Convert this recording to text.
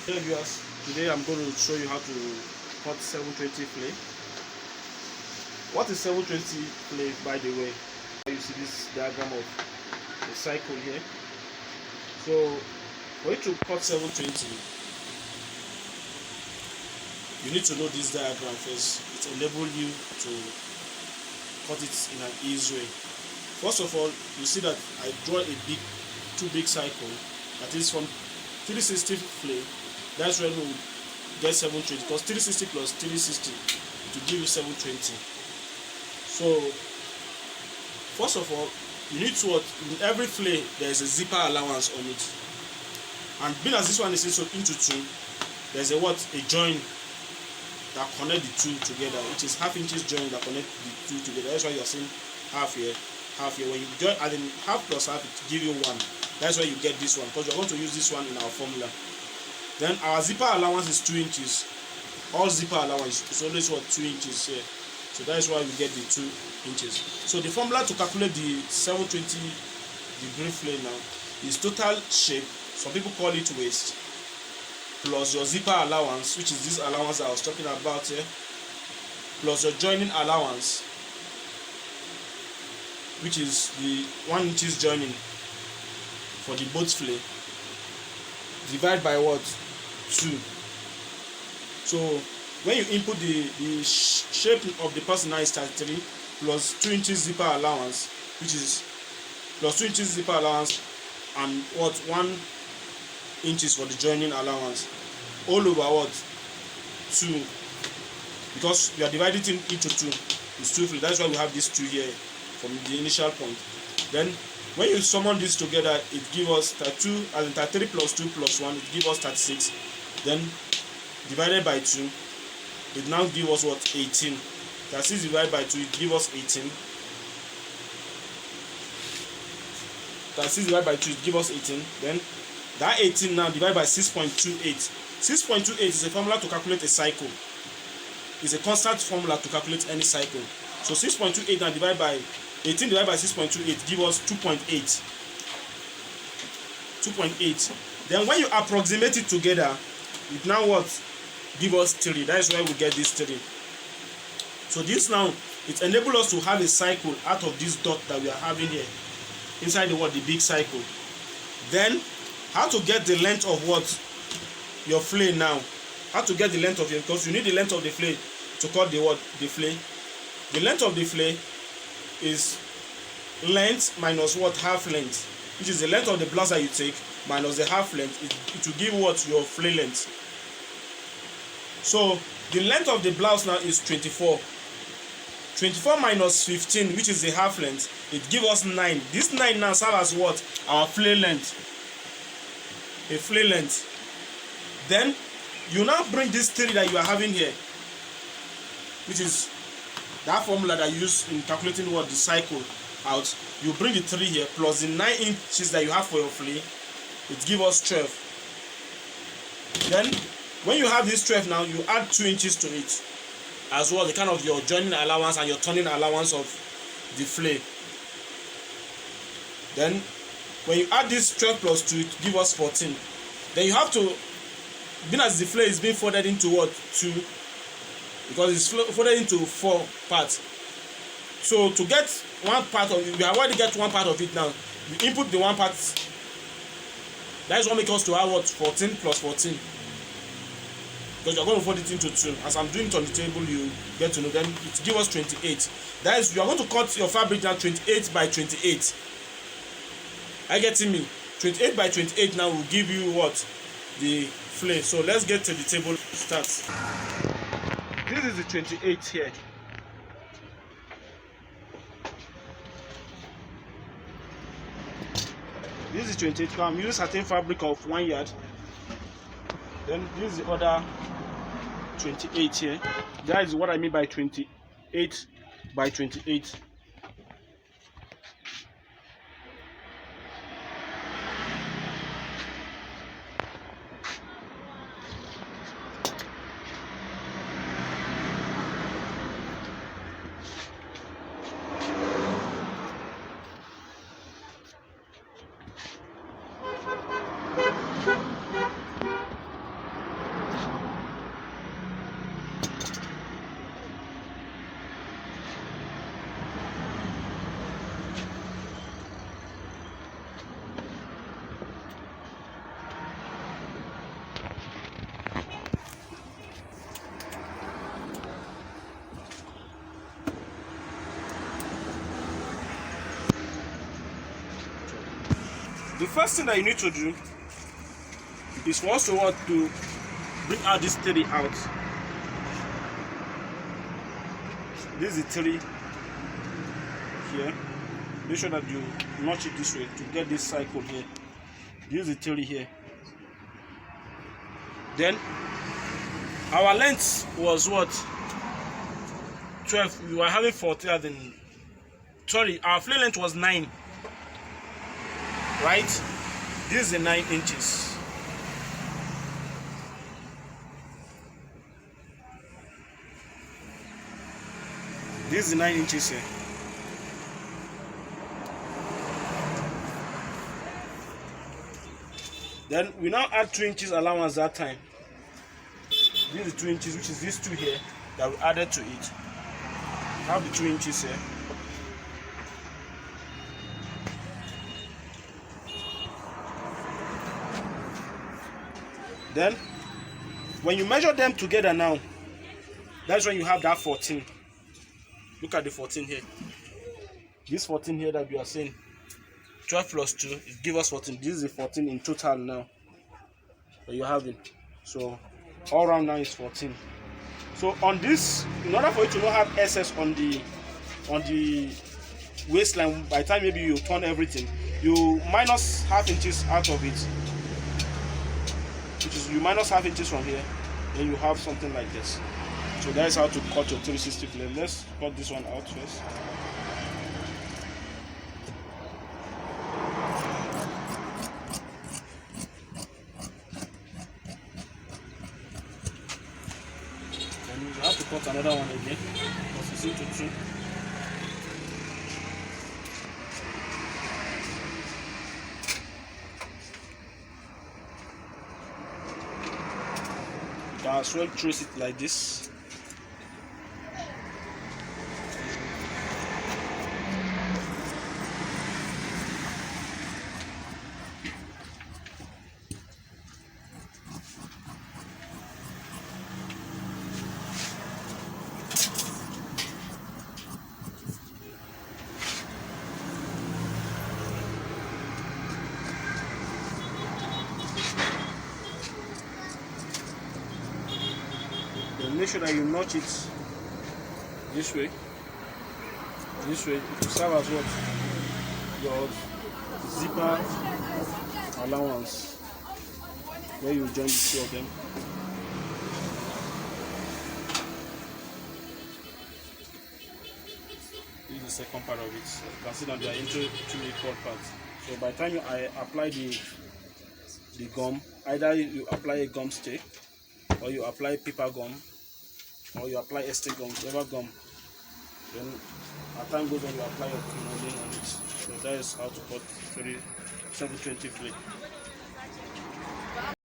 Hey viewers, today I'm going to show you how to cut 720 flay. What is 720 flay, by the way? You see this diagram of the cycle here. So for you to cut 720, you need to know this diagram first. It enables you to cut it in an easy way. First of all, you see that I draw two big cycle, that is from 360 flay. That's when we get 720, because 360 plus 360 to give you 720. So first of all, you need to, in every flay there is a zipper allowance on it, and being as this one is into two, there's a join that connect the two together, which is half inches join that connect the two together. That's why you're seeing half here, half here. When you join, and then half plus half, it give you one. That's why you get this one, because we're going to use this one in our formula. Then our zipper allowance is 2 inches. All zipper allowance is always 2 inches here. So that is why we get the 2 inches. So the formula to calculate the 720 degree flay now is total shape, some people call it waste, plus your zipper allowance, which is this allowance I was talking about here, plus your joining allowance, which is the 1 inches joining for the both flay, divide by 2. So when you input the shape of the person now is 33, plus 2 inches zipper allowance, which is plus 2 inches zipper allowance, and 1 inches for the joining allowance, all over 2, because we are dividing it into 2. It's 2 flay. That's why we have this 2 here from the initial point. Then when you summon this together, it gives us 32, as in 33 plus 2 plus 1, it gives us 36. Then divided by 2, it now gives us 18. 36 divided by 2, it gives us 18. 36 divided by 2, it gives us 18. Then that 18 now divided by 6.28. 6.28 is a formula to calculate a cycle. It's a constant formula to calculate any cycle. So 6.28 now divided by 18 divided by 6.28 give us 2.8. 2.8. Then when you approximate it together, it now give us 3. That is why we get this 3. So this now, it enables us to have a cycle out of this dot that we are having here inside the big cycle. Then how to get the length of your flay now? How to get the length of it? Because you need the length of the flay to cut the flay. The length of the flay is length minus half length, which is the length of the blouse that you take minus the half length. It will give your flay length. So the length of the blouse now is 24. 24 minus 15, which is the half length, it gives us 9. This 9 now serves as our flay length. A flay length. Then you now bring this 3 that you are having here, which is that formula that you use in calculating the cycle out. You bring the 3 here plus the 9 inches that you have for your flay, it gives us 12. Then when you have this 12 now, you add 2 inches to it as well, the kind of your joining allowance and your turning allowance of the flay. Then when you add this 12 plus 2, it gives us 14. Then you have to, being as the flay is being folded into 2, because it's folded into 4 parts. So to get one part of it, we have already get one part of it now. You input the one part. That is what makes us to have 14 plus 14. Because you're going to fold it into 2. As I'm doing it on the table, you get to know. Then it gives us 28. That is, you are going to cut your fabric now 28 by 28. Are you getting me? 28 by 28 now will give you the flay. So let's get to the table start. This is the 28 here. This is 28. I'm using certain fabric of 1 yard. Then this is the other 28 here. That is what I mean by 28 by 28. the first thing that you need to do is for us to want to bring out this 3 out. This is the 3 here. Make sure that you notch it this way to get this cycle here. Use the 3 here. Then our length was what? 12. We were having 14 as in, sorry, our flare length was 9. Right? This is the 9 inches. This is the 9 inches here. Then we now add 2 inches allowance that time. This is 2 inches, which is these 2 here that we added to it. Have the 2 inches here. Then when you measure them together now, that's when you have that 14. Look at the 14 here. This 14 here that we are saying, 12 plus 2, it gives us 14. This is the 14 in total now that you're having. So all around now is 14. So on this, in order for you to not have excess on the waistline, by the time maybe you turn everything, you minus half inches out of it, which is you minus half inches from here, then you have something like this. So that is how to cut your 360 flare. Let's cut this one out first. Then you have to cut another one again because it's into 2. You can as well trace it like this. Make sure that you notch it this way. This way, it will serve as what? Your zipper allowance, where you join the 2 of them. This is the second part of it. You can see that they are into 2 equal parts. So by the time I apply the gum, either you apply a gum stick, or you apply paper gum, or you apply Estate gum, whatever gum. Then as time goes on, you apply your cleaner on it. So that is how to cut 720 flake.